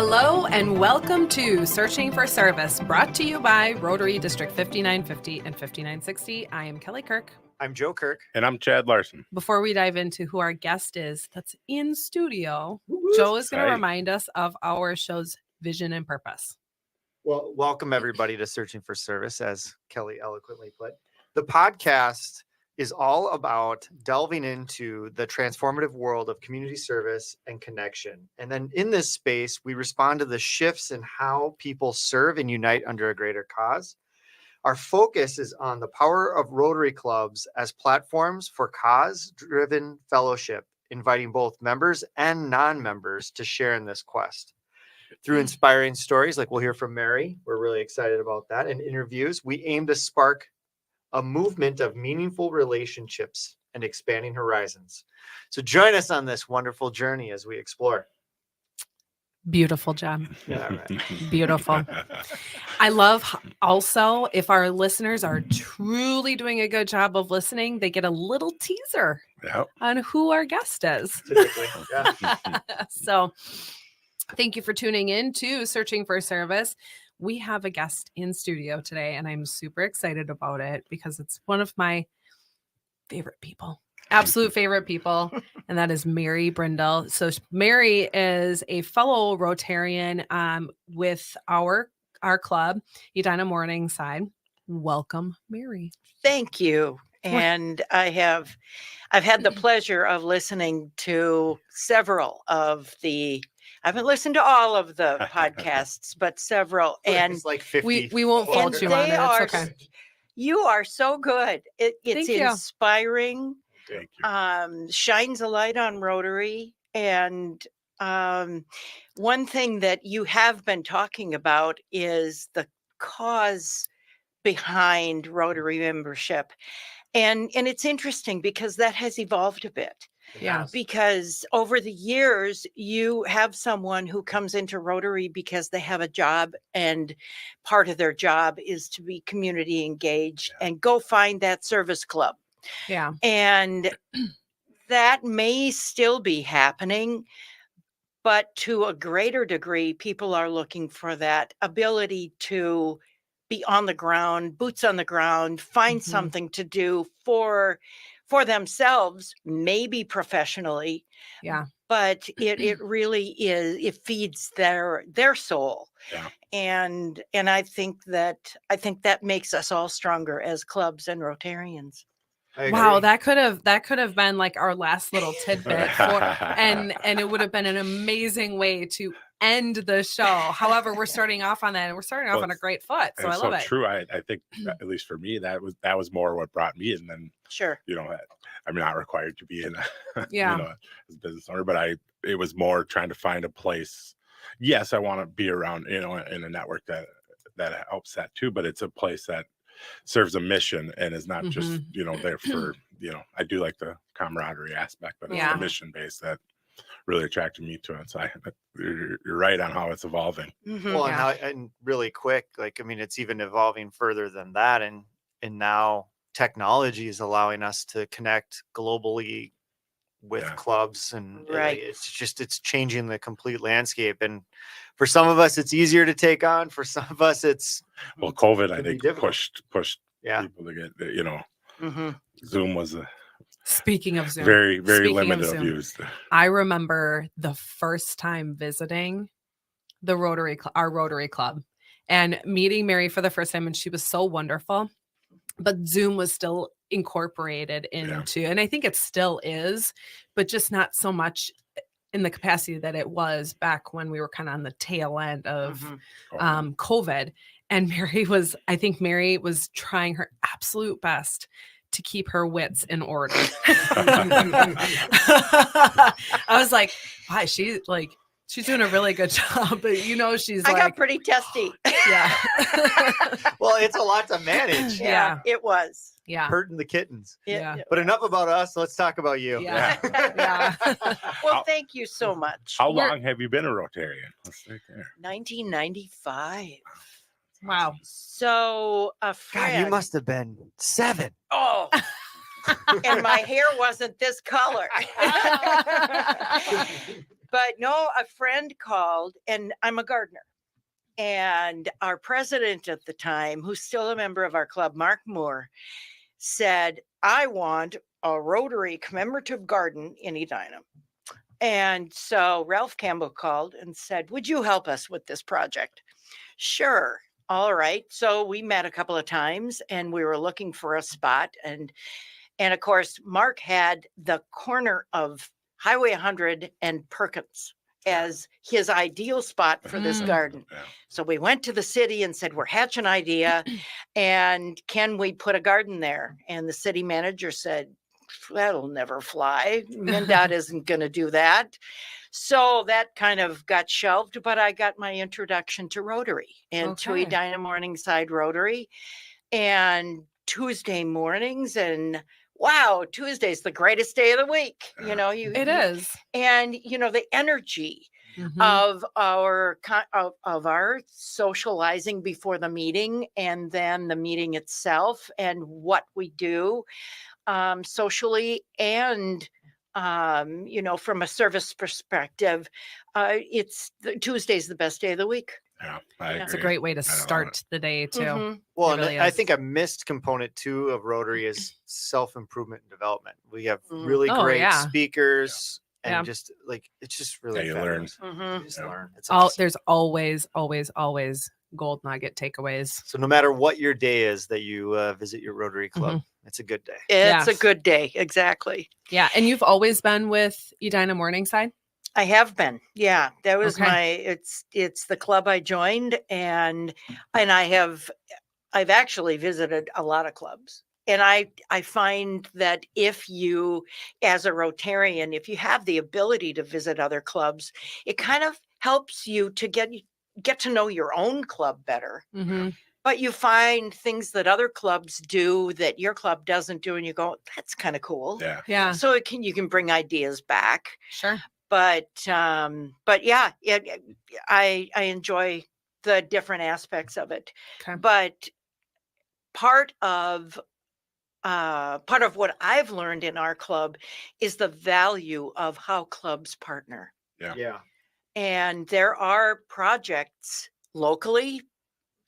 Hello and welcome to Searching for Service, brought to you by Rotary District 5950 and 5960. I am Kelly Kirk. I'm Joe Kirk. And I'm Chad Larson. Before we dive into who our guest is that's in studio, Joe is going to remind us of our show's vision and purpose. Well, welcome everybody to Searching for Service, as Kelly eloquently put. The podcast is all about delving into the transformative world of community service and connection. And then in this space, we respond to the shifts in how people serve and unite under a greater cause. Our focus is on the power of Rotary clubs as platforms for cause-driven fellowship, inviting both members and non-members to share in this quest. Through inspiring stories, like we'll hear from Mary, we're really excited about that, and interviews, we aim to spark a movement of meaningful relationships and expanding horizons. So join us on this wonderful journey as we explore. Beautiful job. Yeah, right. Beautiful. I love also if our listeners are truly doing a good job of listening, they get a little teaser on who our guest is. Typically, yeah. So thank you for tuning in to Searching for Service. We have a guest in studio today, and I'm super excited about it because it's one of my favorite people, absolute favorite people, and that is Mary Brindle. So Mary is a fellow Rotarian with our club, Edina Morningside. Welcome, Mary. Thank you. And I've had the pleasure of listening to several of the. I haven't listened to all of the podcasts, but several. And it's like 50. We won't fault you on it. It's okay. You are so good. It's inspiring. Thank you. Shines a light on Rotary. And one thing that you have been talking about is the cause behind Rotary membership. And it's interesting because that has evolved a bit. Yeah. Because over the years, you have someone who comes into Rotary because they have a job, and part of their job is to be community engaged and go find that service club. Yeah. And that may still be happening, but to a greater degree, people are looking for that ability to be on the ground, boots on the ground, find something to do for themselves, maybe professionally. Yeah. But it really is, it feeds their soul. Yeah. And I think that makes us all stronger as clubs and Rotarians. Wow, that could have been like our last little tidbit and it would have been an amazing way to end the show. However, we're starting off on that, and we're starting off on a great foot. So I love it. True. I think at least for me, that was more what brought me in than sure. I'm not required to be in a yeah. as a business owner, but it was more trying to find a place. Yes, I want to be around, in a network that helps that too, but it's a place that serves a mission and is not just, there for, I do like the camaraderie aspect, but it's the mission base that really attracted me to it. So you're right on how it's evolving. Mm-hmm. Well, and really quick, it's even evolving further than that. And now technology is allowing us to connect globally with clubs, and it's changing the complete landscape. And for some of us, it's easier to take on. For some of us, it's COVID, I think, pushed people to get, mm-hmm. Zoom was speaking of Zoom, very, very limited of use. I remember the first time visiting the our Rotary Club, and meeting Mary for the first time, and she was so wonderful. But Zoom was still incorporated into, and I think it still is, but just not so much in the capacity that it was back when we were kind of on the tail end of COVID. And Mary was trying her absolute best to keep her wits in order. I was like, wow, she's doing a really good job, but she's I got pretty testy. Yeah. Well, it's a lot to manage. Yeah. It was. Yeah. Hurting the kittens. Yeah. But enough about us. Let's talk about you. Yeah. Yeah. Well, thank you so much. How long have you been a Rotarian? Let's start there. 1995. Wow. So a friend. God, you must have been 7. Oh. And my hair wasn't this color. But no, a friend called, and I'm a gardener. And our president at the time, who's still a member of our club, Mark Moore, said, I want a Rotary commemorative garden in Edina. And so Ralph Campbell called and said, would you help us with this project? Sure. All right. So we met a couple of times and we were looking for a spot. And of course, Mark had the corner of Highway 100 and Perkins as his ideal spot for this garden. Yeah. So we went to the city and said, we're hatching an idea and can we put a garden there? And the city manager said, that'll never fly. MnDOT isn't going to do that. So that kind of got shelved, but I got my introduction to Rotary and to Okay. Edina Morningside Rotary and Tuesday mornings. And wow, Tuesday's the greatest day of the week. You know, It is. and you know, the energy Mhm. of our socializing before the meeting and then the meeting itself and what we do socially and you know, from a service perspective, Tuesday's the best day of the week. Yeah, I Yeah. It's a agree. great way to I love it. start the day too. Mhm. Well, It and really I is. think a missed component too of Rotary is self-improvement and development. We have Mhm. really Oh, great yeah. speakers and Yeah. just like it's just really you learn. fabulous. Mhm. You just Yeah. learn. It's Oh, awesome. there's always gold nugget takeaways. So no matter what your day is that you visit your Rotary Club, it's a good day. It's a Yes. good day. Exactly. Yeah. And you've always been with Edina Morningside? I have been. Yeah. That was Okay. it's the club I joined and I've actually visited a lot of clubs. And I find that if you, as a Rotarian, if you have the ability to visit other clubs, it kind of helps you to get to know your own club better. Mm-hmm. But you find things that other clubs do that your club doesn't do, and you go, "That's kind of cool." Yeah. Yeah. So you can bring ideas back. Sure. But yeah, I enjoy the different aspects of it. Okay. But part of what I've learned in our club is the value of how clubs partner. Yeah. And there are projects locally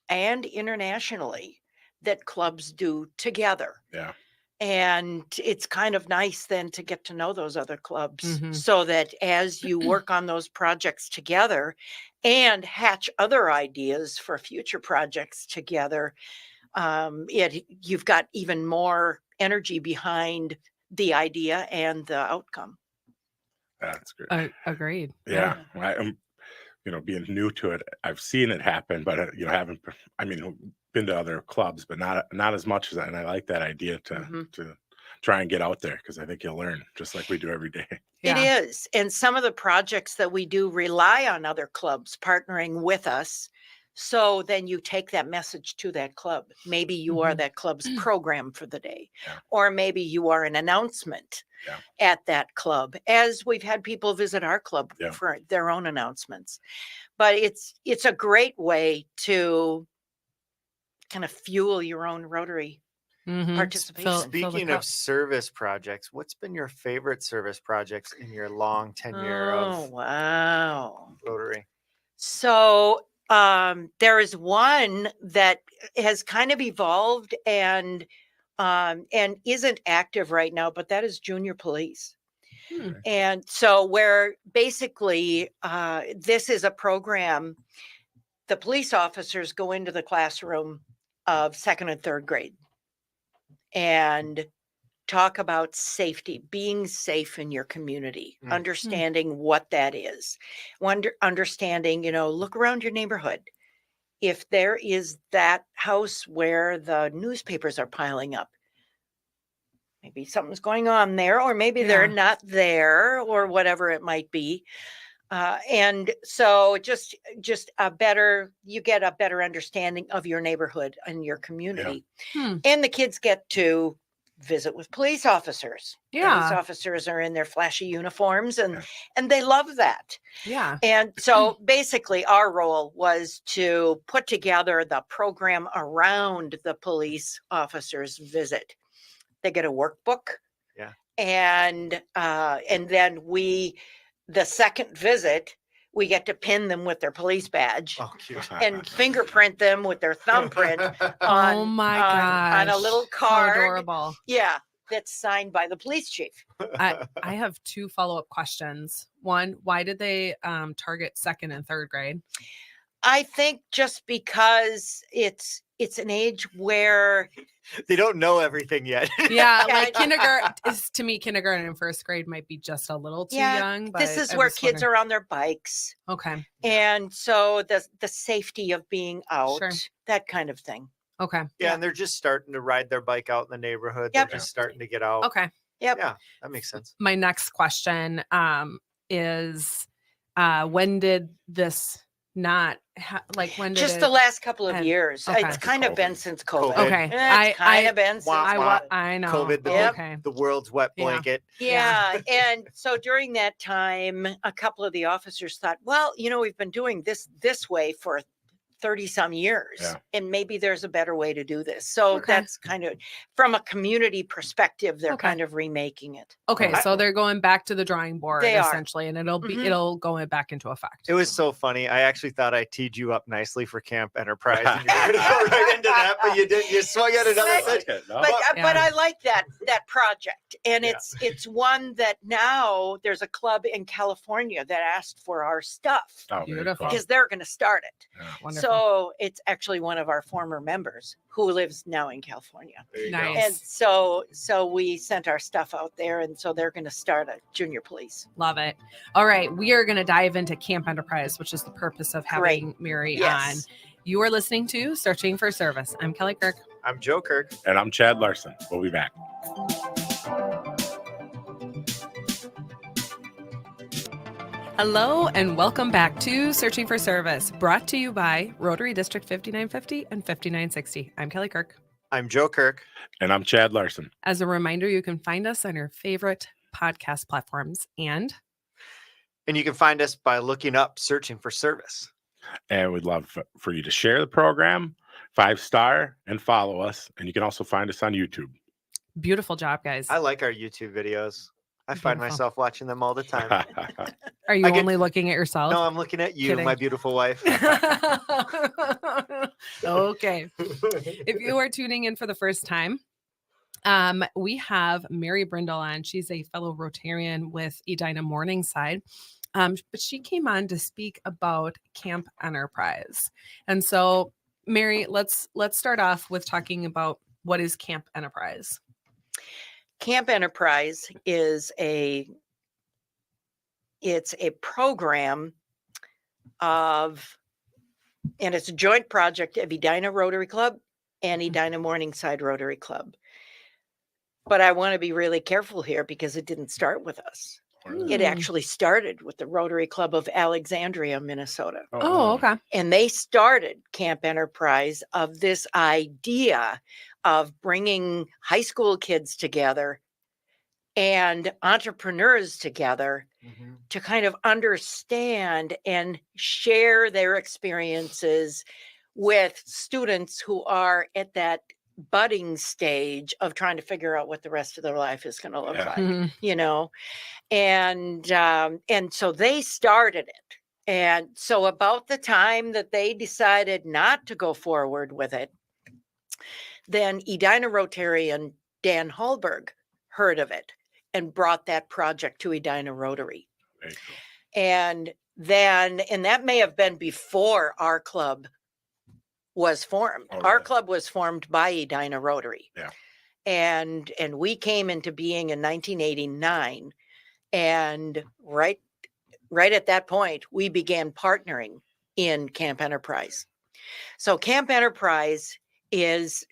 and internationally that clubs do together. Yeah. And it's kind of nice then to get to know those other clubs Mhm. so that as you work on those projects together and hatch other ideas for future projects together, you've got even more energy behind the idea and the outcome. That's great. Agreed. Yeah. I'm, being new to it, I've seen it happen, but haven't. I mean, been to other clubs, but not as much as that. And I like that idea to try and get out there because I think you'll learn just like we do every day. Yeah. It is. And some of the projects that we do rely on other clubs partnering with us. So then you take that message to that club. Maybe you are that club's program for the day, or maybe you are an announcement at that club, as we've had people visit our club for their own announcements. But it's a great way to kind of fuel your own Rotary participation. Speaking of service projects, what's been your favorite service projects in your long tenure of Rotary? So there is one that has kind of evolved and isn't active right now, but that is junior police. And so where basically this is a program, the police officers go into the classroom of 2nd and 3rd grade and talk about safety, being safe in your community, understanding what that is, understanding, look around your neighborhood. If there is that house where the newspapers are piling up, maybe something's going on there, or maybe they're not there, or whatever it might be. And so just you get a better understanding of your neighborhood and your community. And the kids get to visit with police officers. Police officers are in their flashy uniforms and they love that. And so basically our role was to put together the program around the police officers' visit. They get a workbook. And then the second visit, we get to pin them with their police badge Oh, cute. and fingerprint them with their thumbprint on, Oh my on a gosh. little How card. adorable. Yeah, that's signed by the police chief. I have 2 follow-up questions. One, why did they target second and third grade? I think just because it's an age where They don't know everything yet. Yeah, like And- kindergarten is, to me, kindergarten and first grade might be just a little too Yeah, young. But this is I where was kids wondering- are on their bikes. Okay. And so the safety of being out, Sure. that kind of thing. Okay. Yeah, and they're just starting to ride their bike out in the neighborhood. Yep. They're just starting to get out. Okay. Yep. Yeah, that makes sense. My next question is when did this not when did Just it? the last couple of and- years. okay. It's kind of been since COVID. COVID. Okay. It's kind of been since Wah, I COVID. I know. COVID, the, Yep. Okay. the world's wet Yeah. blanket. Yeah. And so during that time, a couple of the officers thought, well, we've been doing this way for 30 some years, Yeah. and maybe there's a better way to do this. So Okay. that's kind of from a community perspective, they're Okay. kind of remaking it. Okay, I- so they're going back to the drawing board They are. essentially, and it'll Mhm. it'll go back into effect. It was so funny. I actually thought I teed you up nicely for Camp Enterprise. And you were going to go right into that, but you didn't. You swung at another Right. pitch. Okay, no? But yeah. but I like that project, and Yeah. it's one that now there's a club in California that asked for our stuff Oh, very Beautiful. cool. because they're going to start it. Yeah. Wonderful. So it's actually one of our former members who lives now in California. There you go. Nice. And so we sent our stuff out there, and so they're going to start a junior police. Love it. All right, we are going to dive into Camp Enterprise, which is the purpose of Great. having Mary Yes. on. You are listening to Searching for Service. I'm Kelly Kirk. I'm Joe Kirk. And I'm Chad Larson. We'll be back. Hello and welcome back to Searching for Service, brought to you by Rotary District 5950 and 5960. I'm Kelly Kirk. I'm Joe Kirk. And I'm Chad Larson. As a reminder, you can find us on your favorite podcast platforms and And you can find us by looking up Searching for Service. And we'd love for you to share the program, 5-star, and follow us. And you can also find us on YouTube. beautiful job, guys. I like our YouTube videos. I find Beautiful. myself watching them all the time. Are you I get- only looking at yourself? No, I'm looking at you, Kidding. my beautiful wife. Okay. If you are tuning in for the first time, we have Mary Brindle on. She's a fellow Rotarian with Edina Morningside. But she came on to speak about Camp Enterprise. And so, Mary, let's start off with talking about what is Camp Enterprise. Camp Enterprise is a program of, and it's a joint project of Edina Rotary Club and Edina Morningside Rotary Club. But I want to be really careful here because it didn't start with us. It Hmm. actually started with the Rotary Club of Alexandria, Minnesota. Oh, okay. And they started Camp Enterprise of this idea of bringing high school kids together and entrepreneurs together Mhm. to kind of understand and share their experiences with students who are at that budding stage of trying to figure out what the rest of their life is going to look Yeah. like, Mhm. and so they started it. And so about the time that they decided not to go forward with it, then Edina Rotarian Dan Hallberg heard of it and brought that project to Edina Rotary. Very cool. And that may have been before our club was formed. Oh, Our really? club was formed by Edina Rotary. Yeah. And we came into being in 1989. And right at that point, we began partnering in Camp Enterprise. So Camp Enterprise is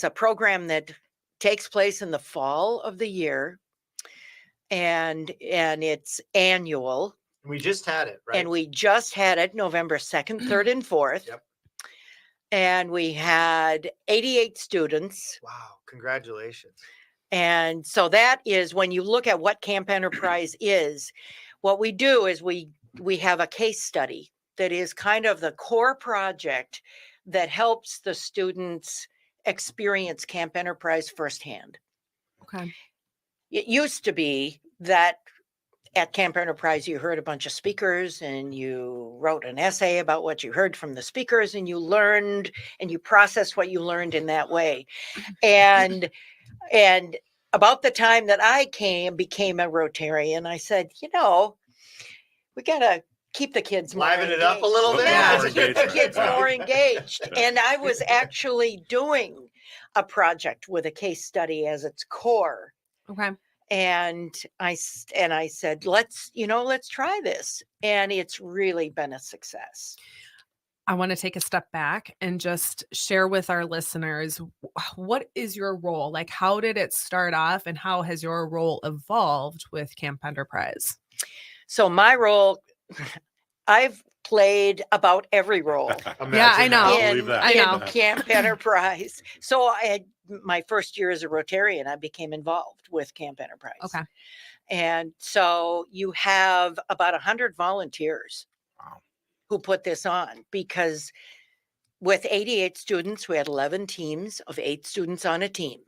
a program that takes place in the fall of the year, and it's annual. We just had it, right? And we just had it November 2nd, 3rd, and 4th. Yep. And we had 88 students. Wow, congratulations. And so that is when you look at what Camp Enterprise is, what we do is we have a case study that is kind of the core project that helps the students experience Camp Enterprise firsthand. Okay. It used to be that at Camp Enterprise, you heard a bunch of speakers and you wrote an essay about what you heard from the speakers, and you learned and you processed what you learned in that way. And about the time that I became a Rotarian, I said, we got to keep the kids more Liven it up a engaged. little bit. Yeah, More to keep the engagement, kids yeah. more engaged. And I was actually doing a project with a case study as its core. Okay. And I said, let's try this. And it's really been a success. I want to take a step back and just share with our listeners, what is your role? Like, how did it start off and how has your role evolved with Camp Enterprise? So my role, I've played about every role Yeah, I know. I believe that. I know. in Camp Enterprise. So I had my first year as a Rotarian, I became involved with Camp Enterprise. Okay. And so you have about 100 volunteers Wow. who put this on, because with 88 students, we had 11 teams of 8 students on a team.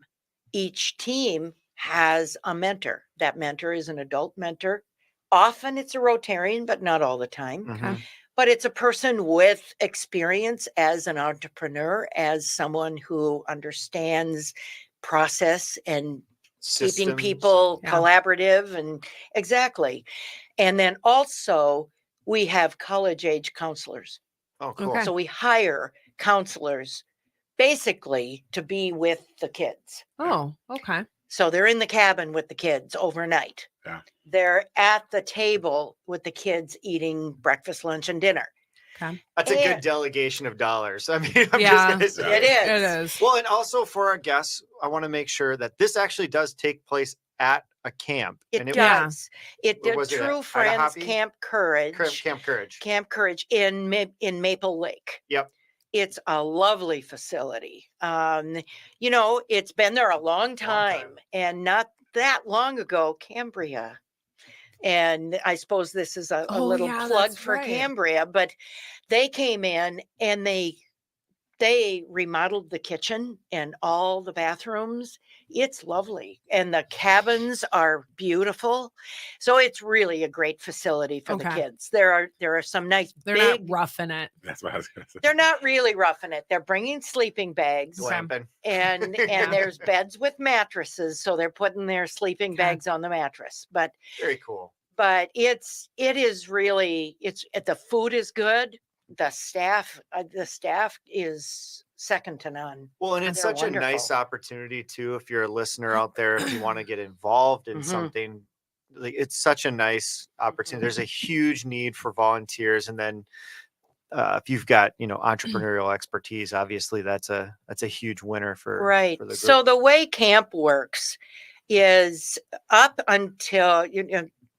Each team has a mentor. That mentor is an adult mentor. Often it's a Rotarian, but not all the time. Mhm. But it's a person with experience as an entrepreneur, as someone who understands process and keeping Systems. people Yeah. collaborative, and exactly. And then also we have college age counselors. Oh, cool. Okay. So we hire counselors basically to be with the kids. Oh, okay. So they're in the cabin with the kids overnight. Yeah. They're at the table with the kids eating breakfast, lunch, and dinner. Okay. That's a good And- delegation of dollars. I mean, I'm Yeah. just gonna say. It is. It is. Well, and also for our guests, I want to make sure that this actually does take place at a camp. It and it Yeah. does. It Where did. was it at? True Friends Idahowas? Camp Courage. Camp Courage. Camp Courage in Maple Lake. Yep. It's a lovely facility. It's been there a long time, and not that long ago, Cambria. And I suppose this is a Oh, little yeah, plug that's for right. Cambria, but they came in and they remodeled the kitchen and all the bathrooms. It's lovely. And the cabins are beautiful. So it's really a great facility for the Okay. kids. There are some nice They're big, not roughing it. That's what I was going to say. they're not really roughing it. They're bringing sleeping bags. Glamping. And Yeah. there's beds with mattresses, so they're putting their sleeping Okay. bags on the mattress. But Very cool. it is really, the food is good. The staff is second to none. Well, and it's They're such a nice wonderful. opportunity too. If you're a listener out there, if you want to get involved in Mhm. something, like it's such a nice opportunity. There's a huge need for volunteers, and then if you've got entrepreneurial expertise, obviously that's a huge winner for Right. For the So group. the way camp works is up until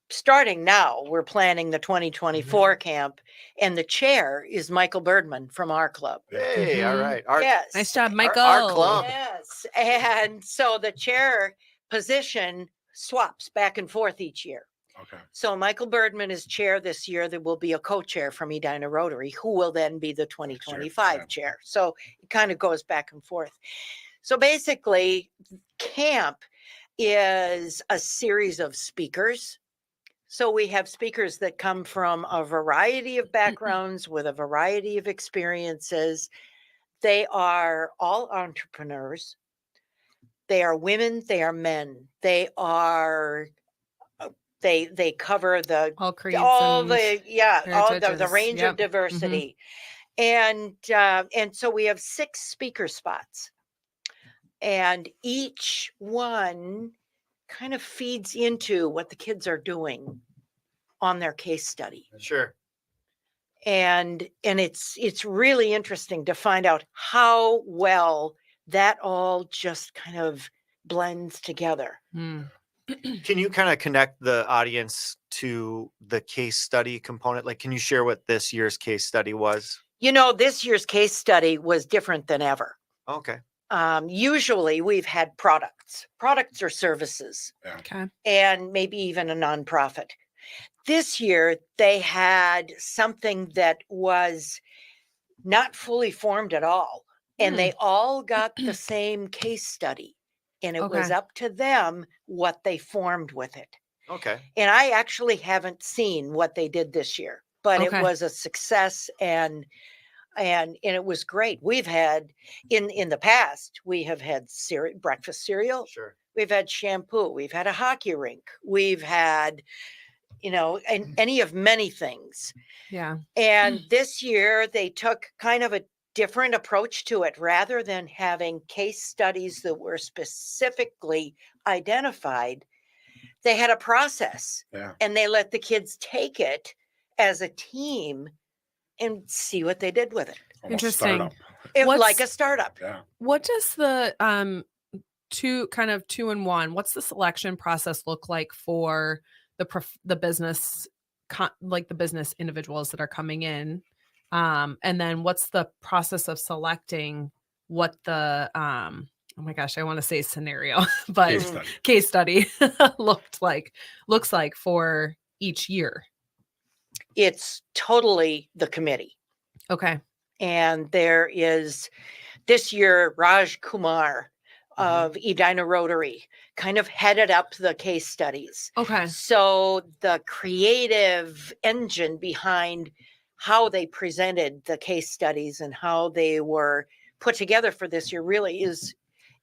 starting now, we're planning the 2024 camp, and the chair is Michael Birdman from our club. Hey, all Mhm. right, our, Yes. Nice job, our Michael. club. Yes. And so the chair position swaps back and forth each year. Okay. So Michael Birdman is chair this year. There will be a co-chair from Edina Rotary, who will then be the 2025 yeah. chair. So it kind of goes back and forth. So basically, camp is a series of speakers. So we have speakers that come from a variety of backgrounds with a variety of experiences. They are all entrepreneurs. They are women, they are men. They are they cover All creeds all and the range heritages. of Yep. diversity. And so we have 6 speaker spots. And each one kind of feeds into what the kids are doing on their case study. Sure. And it's really interesting to find out how well that all just kind of blends together. Mm. Can you kind of connect the audience to the case study component? Like, can you share what this year's case study was? This year's case study was different than ever. Okay. Usually we've had products or services, Okay. and maybe even a nonprofit. This year they had something that was not fully formed at all, and they all got the same case study, and it was Okay. up to them what they formed with it. Okay. And I actually haven't seen what they did this year, but it Okay. was a success, and it was great. We've had in the past, we have had breakfast cereal, Sure. we've had shampoo, we've had a hockey rink, we've had, and any of many things. Yeah. And this year they took kind of a different approach to it. Rather than having case studies that were specifically identified, they had a process, Yeah. and they let the kids take it as a team and see what they did with it. Almost Interesting. startup. It like What's- a startup. Yeah. What does the 2-in-1, what's the selection process look like for the business, like the business individuals that are coming in? And then what's the process of selecting what the oh my gosh, I want to say scenario, but Case study. case study looks like for each year? It's totally the committee. Okay. And there is this year, Raj Kumar Mhm. of Edina Rotary kind of headed up the case studies. Okay. So the creative engine behind how they presented the case studies and how they were put together for this year really is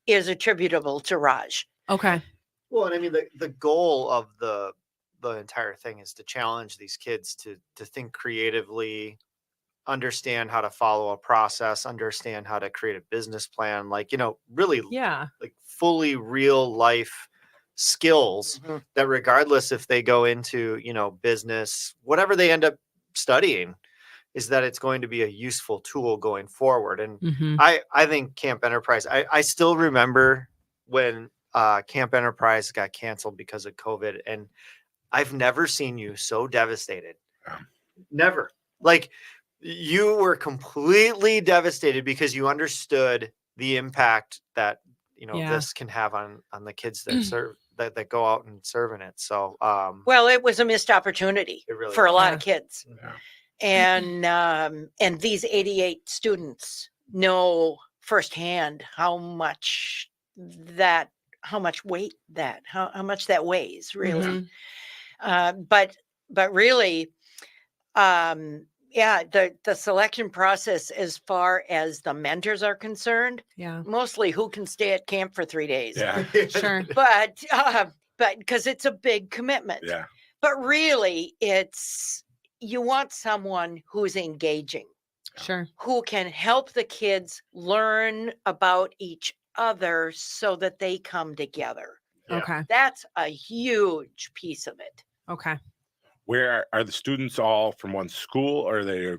attributable to Raj. Okay. Well, and I mean the goal of the entire thing is to challenge these kids to think creatively, understand how to follow a process, understand how to create a business plan, like, really Yeah. like fully real life skills Mhm. that regardless if they go into, business, whatever they end up studying, is that it's going to be a useful tool going forward. And Mm-hmm. I think Camp Enterprise, I still remember when Camp Enterprise got canceled because of COVID, and I've never seen you so devastated. Yeah. Never. Like, you were completely devastated because you understood the impact that Yeah. this can have on the kids that serve that go out and serve in it. So Well, it was a missed opportunity It really for a lot was. of kids. Yeah. And these 88 students know firsthand how much weight how much that weighs, really. Mhm. But really, yeah, the selection process as far as the mentors are concerned, Yeah. mostly who can stay at camp for 3 days. Yeah. Sure. But because it's a big commitment. Yeah. But really, you want someone who's engaging, Sure. who can help the kids learn about each other so that they come together. Yeah. Okay. That's a huge piece of it. Okay. Where are the students all from one school, or are they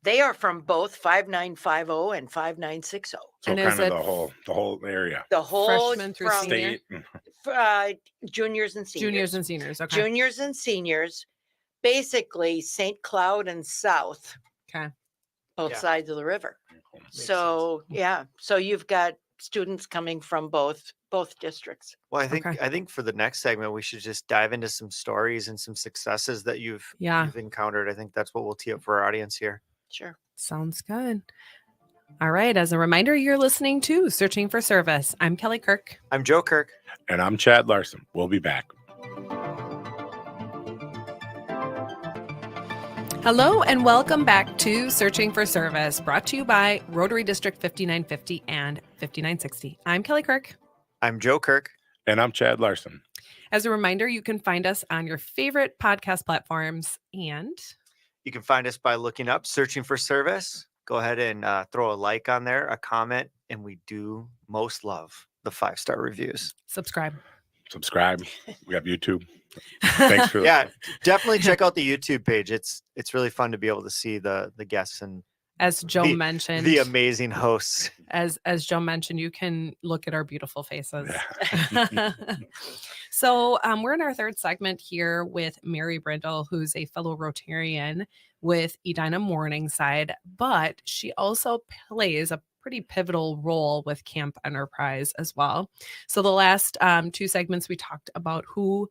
They are from both 5950 and 5960. so And is kind of it the whole area? The whole Freshman through from senior? State. Juniors and seniors. Juniors and seniors. Okay. Juniors and seniors, basically St. Cloud and South, Okay. both Yeah. sides of the river. Makes So yeah, so you've got students coming from both districts. Well, Okay. I think for the next segment we should just dive into some stories and some successes that you've encountered. I think that's what we'll tee up for our audience here. Sure. Sounds good. All right. As a reminder, you're listening to Searching for Service. I'm Kelly Kirk. I'm Joe Kirk. And I'm Chad Larson. We'll be back. Hello and welcome back to Searching for Service, brought to you by Rotary District 5950 and 5960. I'm Kelly Kirk. I'm Joe Kirk. And I'm Chad Larson. As a reminder, you can find us on your favorite podcast platforms, and You can find us by looking up Searching for Service. Go ahead and throw a like on there, a comment, and we do most love the 5-star reviews. subscribe. We have YouTube. Thanks for Yeah, definitely check out the YouTube page. It's really fun to be able to see the guests and As Joe the- mentioned, the amazing hosts. as Joe mentioned, you can look at our beautiful faces. Yeah. So we're in our third segment here with Mary Brindle, who's a fellow Rotarian with Edina Morningside, but she also plays a pretty pivotal role with Camp Enterprise as well. So the last 2 segments we talked about who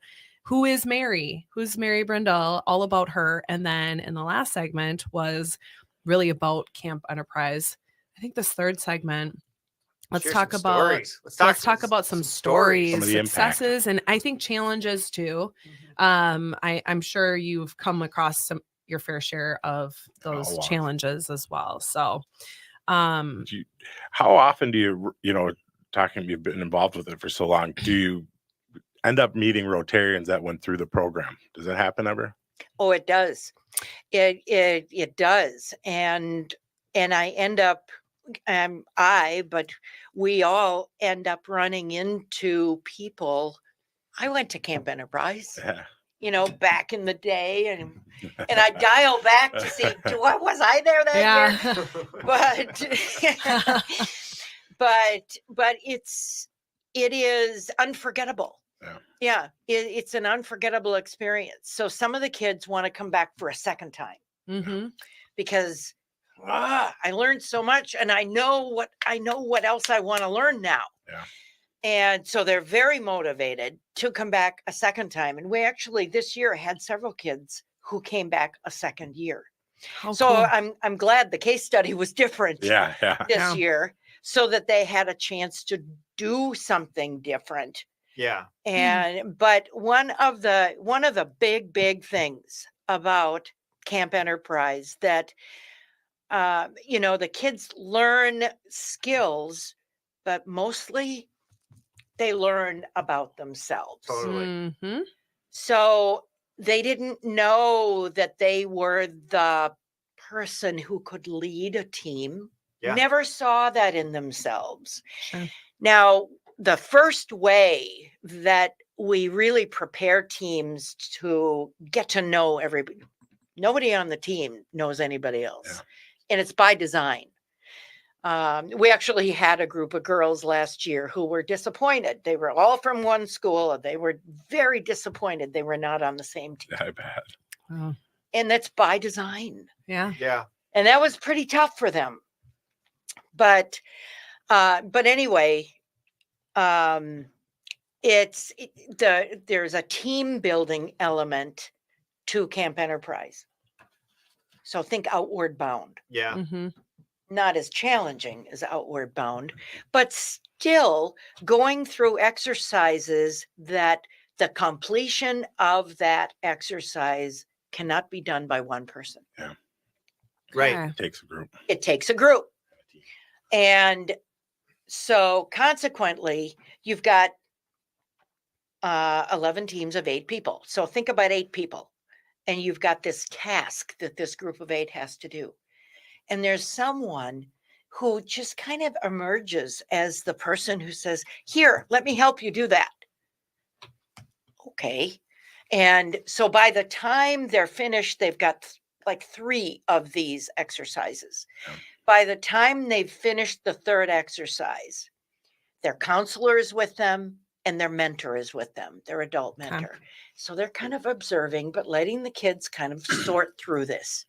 is Mary, who's Mary Brindle, all about her. And then in the last segment was really about Camp Enterprise. I think this third segment let's Share talk some about stories. let's talk about some stories, Some of the impact. successes, and I think challenges too. I'm sure you've come across your fair share of those lot. challenges as well. So, How often do you you've been involved with it for so long, do you end up meeting Rotarians that went through the program? Does that happen ever? Oh, it does. It does. And I end up but we all end up running into people. I went to Camp Enterprise, Yeah. back in the day, and I dial back to see was I there that year? yeah. But it is unforgettable. Yeah, it's an unforgettable experience. So some of the kids want to come back for a second time because I learned so much, and I know what else I want to learn now. Yeah. And so they're very motivated to come back a second time. And we actually this year had several kids who came back a second year. So cool. I'm glad the case study was different Yeah. this year, so that they had a chance to do something different. Yeah. But one of the big things about Camp Enterprise that the kids learn skills, but mostly they learn about themselves. Totally. So they didn't know that they were the person who could lead a team. Yeah. Never saw that in themselves. Sure. Now, the first way that we really prepare teams to get to know everybody, nobody on the team knows anybody else. Yeah. And it's by design. We actually had a group of girls last year who were disappointed. They were all from one school, and they were very disappointed they were not on the same team. I bet. Oh. And that's by design. Yeah. Yeah. And that was pretty tough for them. But anyway, there's a team building element to Camp Enterprise. So think Outward Bound. Yeah. Not as challenging as Outward Bound, but still going through exercises that the completion of that exercise cannot be done by one person. Yeah. Right. Okay. It takes a group. It takes a group. And so consequently, you've got 11 teams of 8 people. So think about 8 people, and you've got this task that this group of 8 has to do. And there's someone who just kind of emerges as the person who says, here, let me help you do that. Okay. And so by the time they're finished, they've got like 3 of these exercises. Yeah. By the time they've finished the 3rd exercise, their counselor is with them and their mentor is with them, their adult mentor. Okay. So they're kind of observing, but letting the kids kind of sort through this.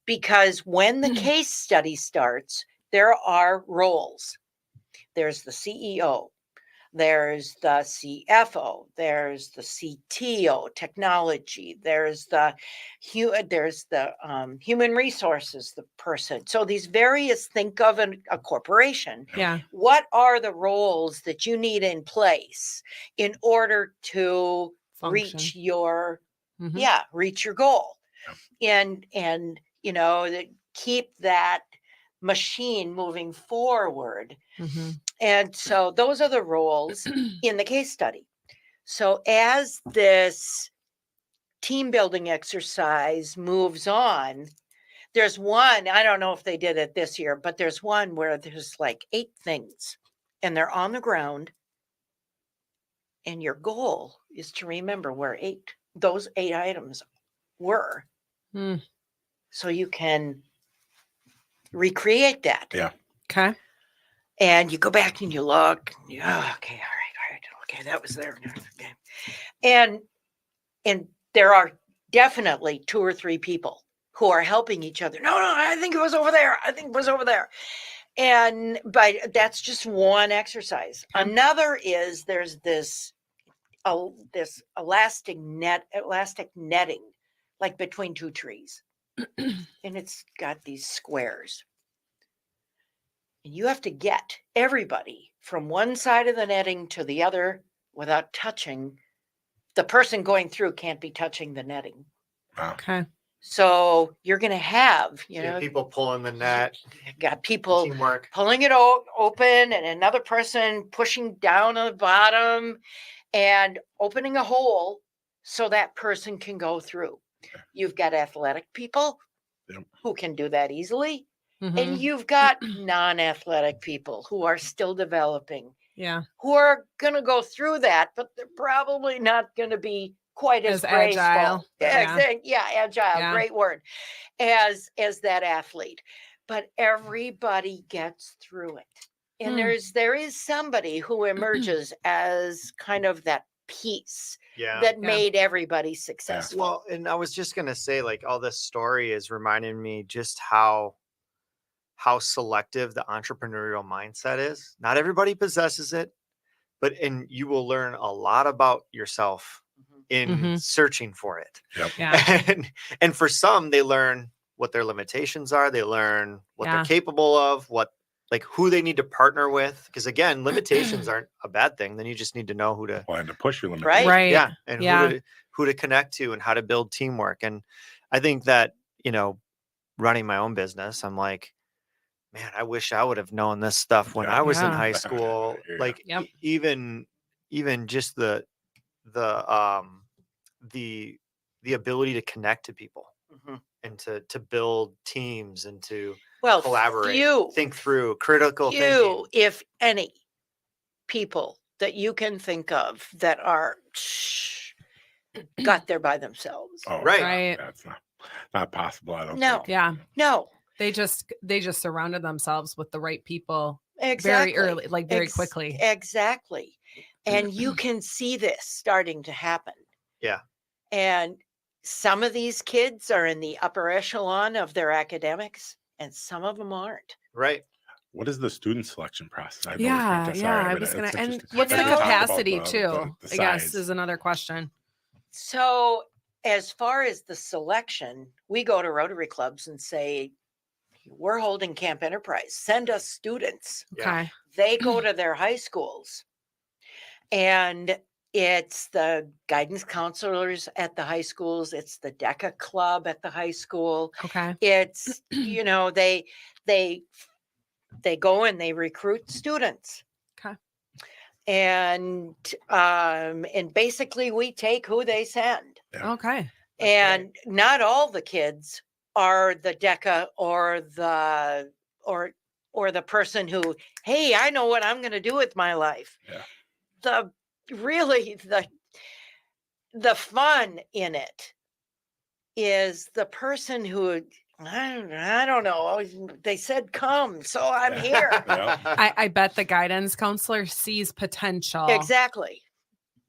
Because when the case study starts, there are roles. There's the CEO, there's the CFO, there's the CTO, technology, there's the human resources, the person. So these various, think of a corporation. Yeah. What are the roles that you need in place in order to reach your goal? And keep that machine moving forward. And so those are the roles in the case study. So as this team building exercise moves on, there's one, I don't know if they did it this year, but there's one where there's like 8 things and they're on the ground. And your goal is to remember where those 8 items were. So you can recreate that. Yeah. Okay. And you go back and you look. Okay, all right. Okay, that was there. Okay. And there are definitely 2 or 3 people who are helping each other. No, I think it was over there. But that's just one exercise. Okay. Another is there's this elastic netting, like between 2 trees. And it's got these squares. And you have to get everybody from one side of the netting to the other without touching. The person going through can't be touching the netting. Wow. Okay. So you're going to have, You have people pulling the net, got people teamwork. pulling it open and another person pushing down on the bottom and opening a hole so that person can go through. You've got athletic people Yep. who can do that easily. Mhm. And you've got non-athletic people who are still developing, Yeah. who are going to go through that, but they're probably not going to be quite as graceful. agile. Yeah, agile, Yeah. great word, as that athlete. But everybody gets through it. And there is somebody who emerges as kind of that piece Yeah. that Yeah. made everybody successful. Well, and I was just gonna say, like, all this story is reminding me just how selective the entrepreneurial mindset is. Not everybody possesses it, and you will learn a lot about yourself in Mhm. searching for it. Yep. Yeah. And for some, they learn what their limitations are. They learn what they're Yeah. capable of, who they need to partner with. Because again, limitations aren't a bad thing. Then you just need to know who to, Well, and to push your limits. Right. Right. yeah, and Yeah. who to connect to and how to build teamwork. And I think that, running my own business, I'm like, man, I wish I would have known this stuff when Yeah. I was in Yeah. high school. Yeah. Like Yep. even just the ability to connect to people Mhm. and to build teams and to Well, collaborate, few, think through critical thinking. few, if any, people that you can think of that are got there by themselves. Oh, Right. Right. That's not possible. I don't No. think. Yeah. No, They just surrounded themselves with the right people exactly. very early, like very quickly. Exactly. And you can see this starting to happen. Yeah. And some of these kids are in the upper echelon of their academics, and some of them aren't. Right. What is the student selection process? I've Yeah, always been yeah. sorry, I but was gonna. it's And interesting. what's the You know- capacity Talk too? about the I guess size. is another question. So, as far as the selection, we go to Rotary clubs and say, we're holding Camp Enterprise. Send us students. Yeah. Okay. They go to their high schools, and it's the guidance counselors at the high schools. It's the DECA club at the high school. Okay. It's, they go and they recruit students. Okay. And basically we take who they send. Yeah. Okay. That's And not all the kids are the DECA or the person who, hey, I know what I'm going to do with my life. Yeah. The fun in it is the person who, I don't know. They said come, so I'm Yeah. here. Yeah. I bet the guidance counselor sees potential. Exactly.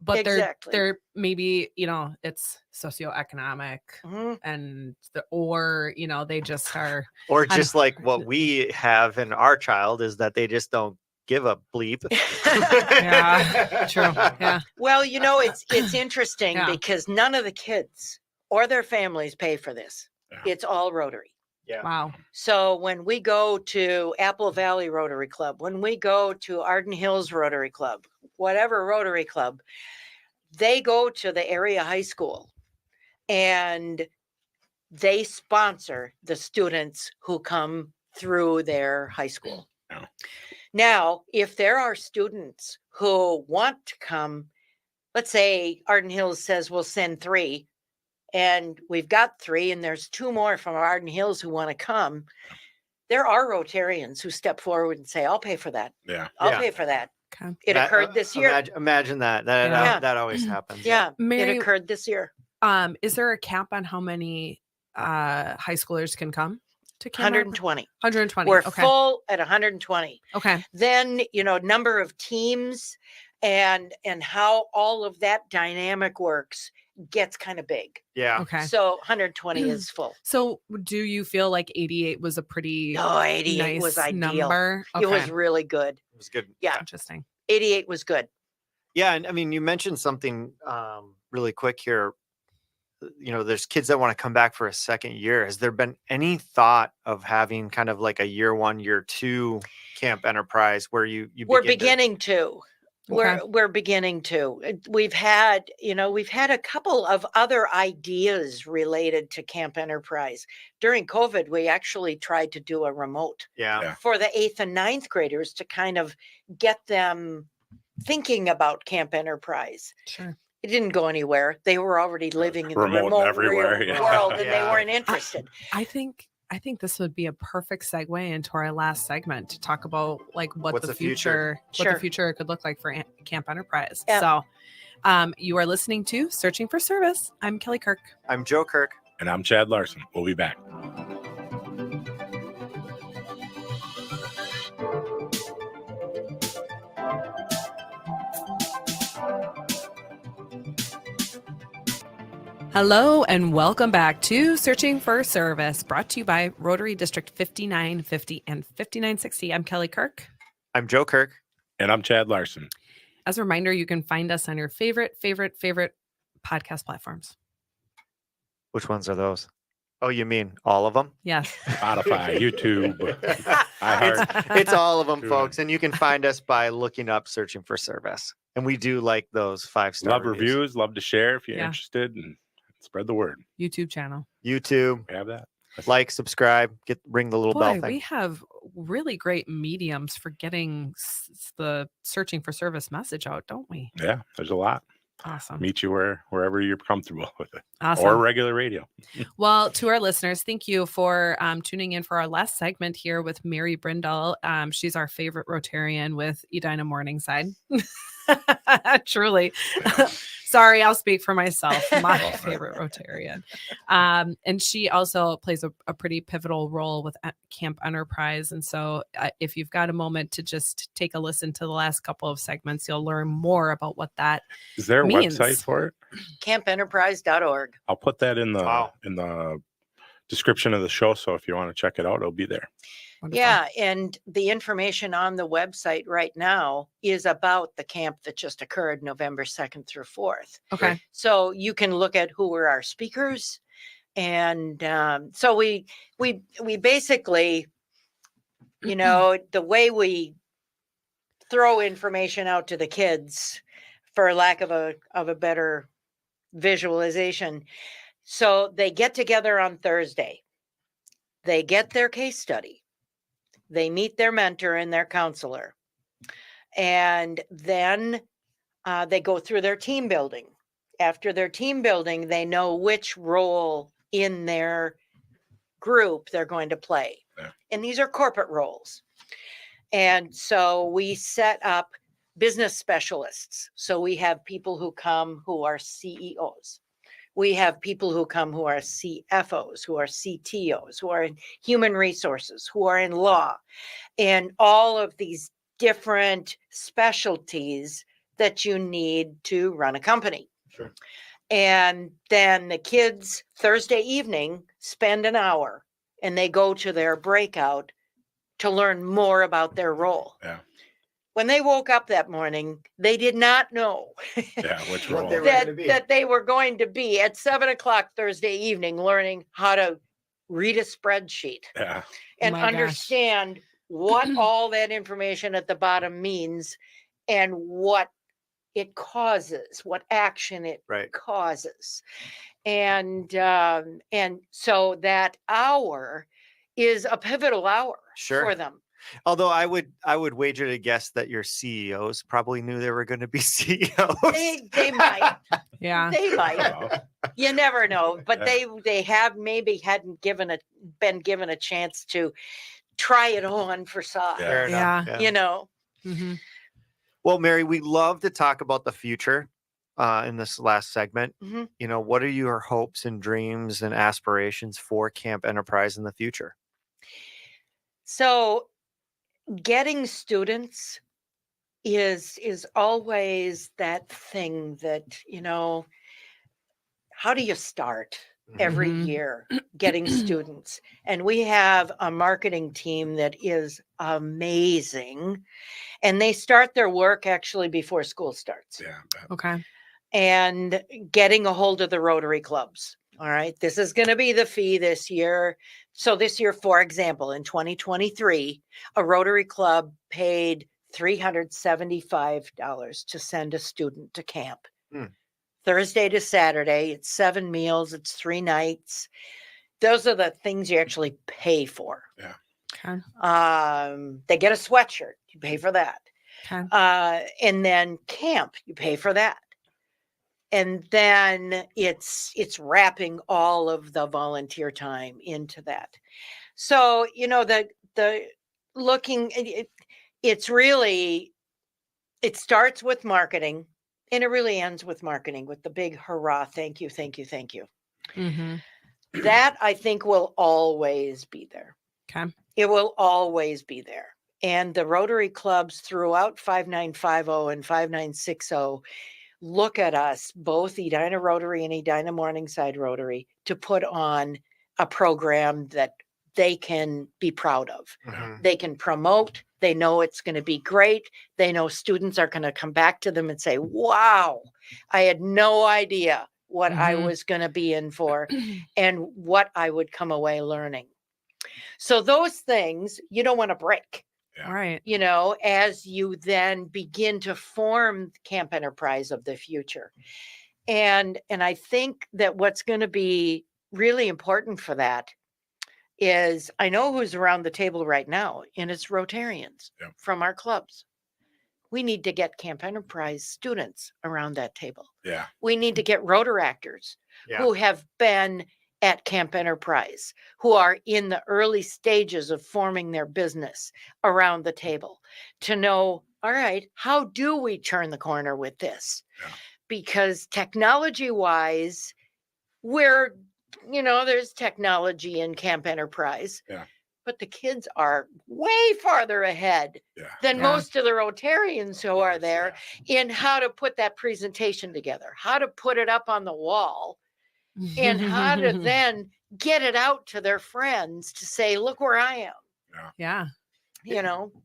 But exactly. they're maybe, it's socioeconomic Mhm. and they just are. Or I just like what we have in our child is that they just don't give a bleep. Yeah, true. Yeah. Well, it's interesting Yeah. because none of the kids or their families pay for this. Yeah. It's all Rotary. Yeah. Wow. So when we go to Apple Valley Rotary Club, when we go to Arden Hills Rotary Club, whatever Rotary Club, they go to the area high school and they sponsor the students who come through their high school. Yeah. Now, if there are students who want to come, let's say Arden Hills says we'll send 3, and we've got 3, and there's 2 more from Arden Hills who want to come. There are Rotarians who step forward and say, I'll pay for that. Yeah. I'll Yeah. pay for that. Okay. It occurred this year. Imagine that. Yeah. That always happens. Yeah, Mary, it occurred this year. is there a cap on how many high schoolers can come to Camp? 120. 120. We're Okay. full at 120. Okay. Then, number of teams and how all of that dynamic works gets kind of big. Yeah. Okay. So 120 is full. So do you feel like 88 was a pretty 88 nice was ideal. number? It was really good. It was good. Yeah. Interesting. 88 was good. Yeah. And I mean, you mentioned something really quick here. there's kids that want to come back for a second year. Has there been any thought of having kind of like a year 1, year 2 Camp Enterprise where you We're begin beginning to. Okay. We're beginning to. We've had a couple of other ideas related to Camp Enterprise. During COVID, we actually tried to do a remote Yeah. for the 8th and 9th graders to kind of get them thinking about Camp Enterprise. Sure. It didn't go anywhere. They were already living in the Remote remote everywhere, real yeah. world, and they Yeah. weren't interested. I think this would be a perfect segue into our last segment to talk about like what What's the the future? future could look like for Camp Enterprise. Yeah. So, you are listening to Searching for Service. I'm Kelly Kirk. I'm Joe Kirk. And I'm Chad Larson. We'll be back. Hello and welcome back to Searching for Service, brought to you by Rotary District 5950 and 5960. I'm Kelly Kirk. I'm Joe Kirk. And I'm Chad Larson. As a reminder, you can find us on your favorite podcast platforms. Which ones are those? Oh, you mean all of them? Yes. Spotify, YouTube, iHeart. It's all of them, Tune folks. And you can find us by looking up Searching for Service. And we do like those 5-star Love reviews. Love to share if you're Yeah. interested and spread the word. YouTube channel. YouTube, We have that. like, subscribe, ring the little bell Boy, thing. we have really great mediums for getting the Searching for Service message out, don't we? Yeah, there's a lot. Awesome. Meet you wherever you're comfortable with it. Awesome. Or regular radio. Well, to our listeners, thank you for tuning in for our last segment here with Mary Brindle. She's our favorite Rotarian with Edina Morningside. Truly. Sorry, I'll speak for myself. My favorite Rotarian. And she also plays a pretty pivotal role with Camp Enterprise. And so if you've got a moment to just take a listen to the last couple of segments, you'll learn more about what that Is there a means. website for it? Campenterprise.org. I'll put that in the Wow. in the description of the show. So if you want to check it out, it'll be there. Wonderful. Yeah, and the information on the website right now is about the camp that just occurred November 2nd through 4th. Okay. So you can look at who were our speakers, and so we basically, the way we throw information out to the kids, for lack of a better visualization. So they get together on Thursday. They get their case study. They meet their mentor and their counselor. And then they go through their team building. After their team building, they know which role in their group they're going to play. Yeah. And these are corporate roles. And so we set up business specialists. So we have people who come who are CEOs. We have people who come who are CFOs, who are CTOs, who are in human resources, who are in law, and all of these different specialties that you need to run a company. Sure. And then the kids Thursday evening spend an hour and they go to their breakout to learn more about their role. Yeah. When they woke up that morning, they did not know Yeah, which What role? they were gonna be. that they were going to be at 7:00 Thursday evening learning how to read a spreadsheet Yeah. and my gosh. understand what all that information at the bottom means and what it causes, what action it Right. causes. And so that hour is a pivotal hour Sure. for them. Although I would wager to guess that your CEOs probably knew they were going to be CEOs. They might. Yeah. They might. Well, You never know, but Yeah. they have maybe hadn't been given a chance to try it on for size. Yeah. Fair enough. Yeah. You know, Mm-hmm. Well, Mary, we love to talk about the future in this last segment. Mhm. What are your hopes and dreams and aspirations for Camp Enterprise in the future? so getting students is always that thing that, how do you start every Mhm. year getting students? And we have a marketing team that is amazing, and they start their work actually before school starts. yeah. Okay. and getting a hold of the Rotary clubs. All right. This is going to be the fee this year. So this year, for example, in 2023, a Rotary club paid $375 to send a student to camp. Thursday to Saturday. It's 7 meals. It's 3 nights. Those are the things you actually pay for. Yeah. Okay. They get a sweatshirt. You pay for that. Okay. And then camp, you pay for that. And then it's wrapping all of the volunteer time into that. So, the looking, it's really, it starts with marketing and it really ends with marketing with the big hurrah. Thank you. Thank you. Thank you. Mm-hmm. That I think will always be there. Okay. It will always be there. And the Rotary clubs throughout 5950 and 5960 look at us, both Edina Rotary and Edina Morningside Rotary, to put on a program that they can be proud of. They can promote. They know it's going to be great. They know students are going to come back to them and say, wow, I had no idea what I was going to be in for and what I would come away learning. So those things you don't want to break. Yeah. Right. As you then begin to form Camp Enterprise of the future. And I think that what's going to be really important for that is I know who's around the table right now, and it's Rotarians from our clubs. We need to get Camp Enterprise students around that table. Yeah. We need to get Rotaractors who have been at Camp Enterprise, who are in the early stages of forming their business around the table to know, all right, how do we turn the corner with this? Yeah. Because technology-wise, there's technology in Camp Enterprise. Yeah. But the kids are way farther ahead than most of the Rotarians who are there in how to put that presentation together, how to put it up on the wall, and how to then get it out to their friends to say, look where I am. Yeah.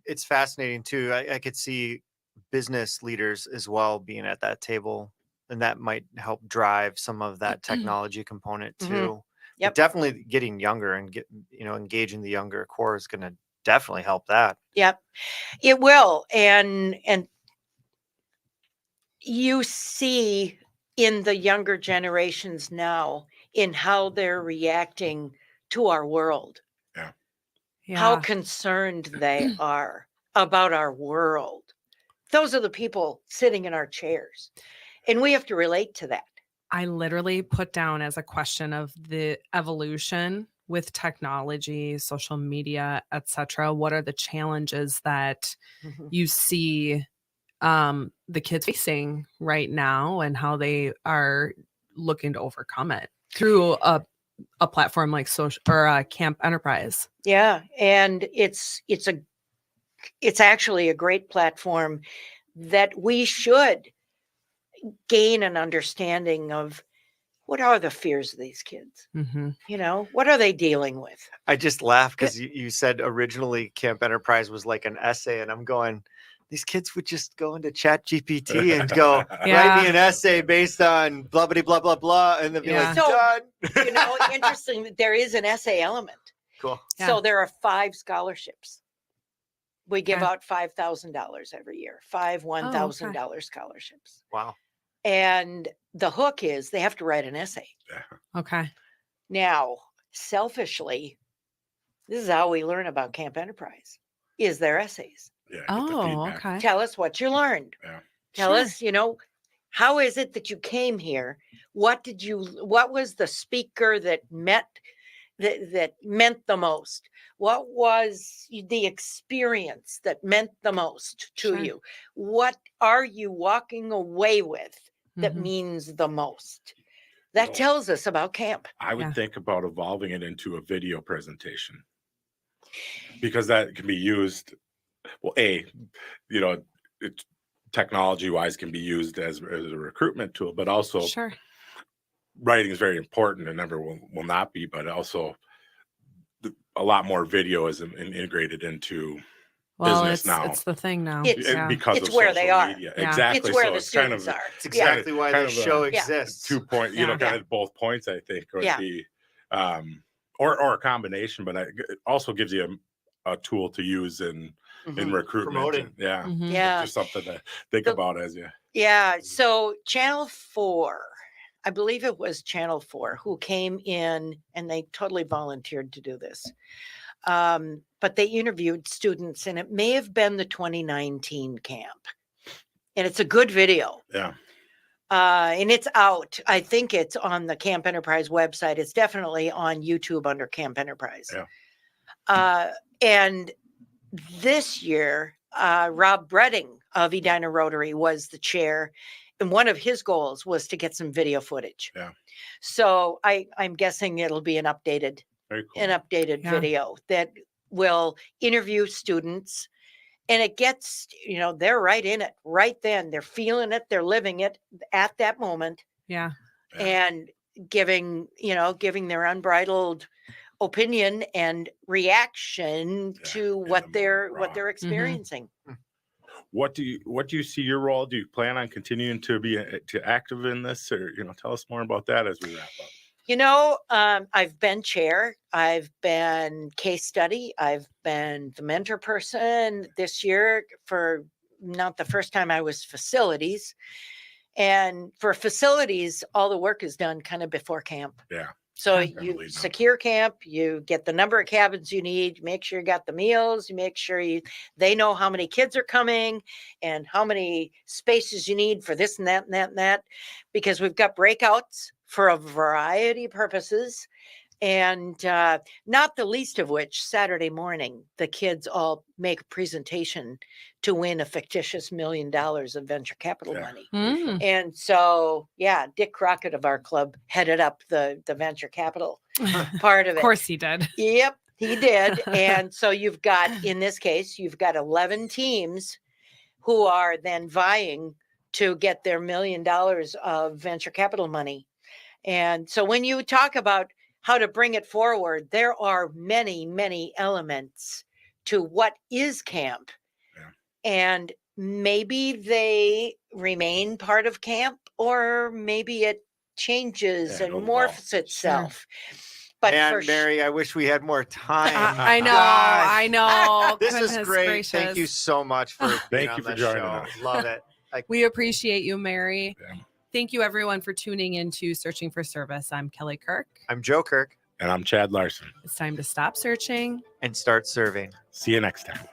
It's fascinating too. I could see business leaders as well being at that table, and that might help drive some of that technology component too. But definitely getting younger and engaging the younger core is going to definitely help that. Yep, it will. And you see in the younger generations now in how they're reacting to our world. How concerned they are about our world. Those are the people sitting in our chairs. And we have to relate to that. I literally put down as a question of the evolution with technology, social media, etc. What are the challenges that you see the kids facing right now and how they are looking to overcome it through a platform like social or Camp Enterprise? Yeah, and it's actually a great platform that we should gain an understanding of what are the fears of these kids. What are they dealing with? I just laughed because you said originally Camp Enterprise was like an essay, and I'm going, these kids would just go into Chat GPT and go, write me an essay based on blah, blah, blah, blah, blah, and then be like, done. Interesting that there is an essay element. Cool. So there are 5 scholarships. We give out $5,000 every year, 5 $1,000 scholarships. Wow. And the hook is they have to write an essay. Okay. Now, selfishly, this is how we learn about Camp Enterprise, is their essays. Okay. Tell us what you learned. Tell us, how is it that you came here? What was the speaker that meant the most? What was the experience that meant the most to you? What are you walking away with that means the most? That tells us about camp. I would think about evolving it into a video presentation because that can be used. Well, it technology-wise can be used as a recruitment tool, but also writing is very important and never will not be, but also a lot more video is integrated into Well, business now. it's the thing now. It's- Yeah. because It's of where social they are. media. Yeah. Exactly. It's where so the it's kind students of are. It's exactly why kind this of a- show Yeah. exists. 2 point, Yeah. kind of both points, I think would Yeah. be, or a combination, but it also gives you a tool to use in Mhm. recruitment. Promoting. And, yeah. Mhm. Yeah. Just something to think The- about as you. Yeah. So Channel 4, I believe it was Channel 4 who came in and they totally volunteered to do this. But they interviewed students, and it may have been the 2019 camp. And it's a good video. Yeah. And it's out. I think it's on the Camp Enterprise website. It's definitely on YouTube under Camp Enterprise. Yeah. And this year, Rob Bredding of Edina Rotary was the chair. And one of his goals was to get some video footage. Yeah. So I'm guessing it'll be an updated Very cool. Yeah. video that will interview students. And it gets, they're right in it right then. They're feeling it. They're living it at that moment Yeah. Yeah. and giving their unbridled opinion and reaction Yeah, to in what the they're moment, what raw. they're experiencing. What do you see your role? Do you plan on continuing to be active in this, or tell us more about that as we wrap up? I've been chair, I've been case study, I've been the mentor person this year. For not the first time, I was facilities. And for facilities, all the work is done kind of before camp. Yeah. So Yeah. you Definitely not. secure camp, you get the number of cabins you need, you make sure you got the meals, you make sure they know how many kids are coming and how many spaces you need for this and that and that and that, because we've got breakouts for a variety of purposes. And not the least of which, Saturday morning, the kids all make a presentation to win a fictitious $1 million of venture capital Yeah. money. Mm. And so, Dick Crockett of our club headed up the venture capital part of Of it. course he did. Yep, he did. And so in this case, you've got 11 teams who are then vying to get their $1 million of venture capital money. And so when you talk about how to bring it forward, there are many, many elements to what is camp. Yeah. And maybe they remain part of camp, or maybe it changes Yeah, and it'll morphs evolve. itself. But And for Mary, I wish we had more time. I know. Gosh. I know. This is Goodness great. Thank you gracious. so much for being Thank on you for this joining show. us. Love it. We appreciate you, Mary. Yeah. Thank you, everyone, for tuning into Searching for Service. I'm Kelly Kirk. I'm Joe Kirk, And I'm Chad Larson. It's time to stop searching. and start serving. See you next time.